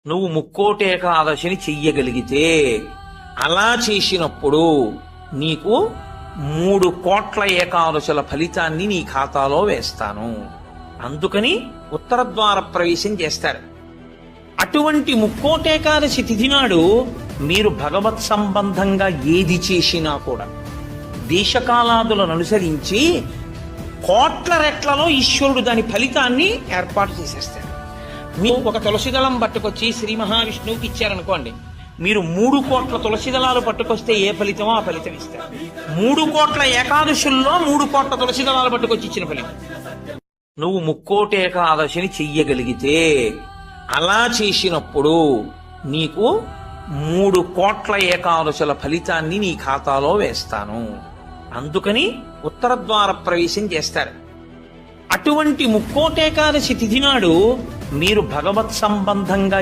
నువ్వు ముక్కోటి ఏకాదశిని చెయ్యగలిగితే అలా చేసినప్పుడు నీకు 3 కోట్ల ఏకాదశుల ఫలితాన్ని నీ ఖాతాలో వేస్తాను. అందుకని ఉత్తర ద్వార ప్రవేశం చేస్తారు. అటువంటి ముక్కోటేకాదశి తిథి నాడు మీరు భగవత్ సంబంధంగా ఏది చేసినా కూడా దేశకాలాదులను అనుసరించి కోట్ల రెట్లలో ఈశ్వరుడు దాని ఫలితాన్ని ఏర్పాటు చేసేస్తాడు. మీరు ఒక తులసి దళం పట్టుకొచ్చి శ్రీ మహావిష్ణువుకి ఇచ్చారనుకోండి, మీరు 3 కోట్ల తులసి దళాలు పట్టుకొస్తే ఏ ఫలితమో ఆ ఫలితం ఇస్తారు. 3 కోట్ల ఏకాదశుల్లో 3 కోట్ల తులసి దళాలు పట్టుకొచ్చి ఇచ్చిన ఫలితం. నువ్వు ముక్కోటి ఏకాదశిని చెయ్యగలిగితే అలా చేసినప్పుడు నీకు 3 కోట్ల ఏకాదశుల ఫలితాన్ని నీ ఖాతాలో వేస్తాను. అందుకని ఉత్తర ద్వార ప్రవేశం చేస్తారు. అటువంటి ముక్కోటేకాదశి తిథి నాడు మీరు భగవత్ సంబంధంగా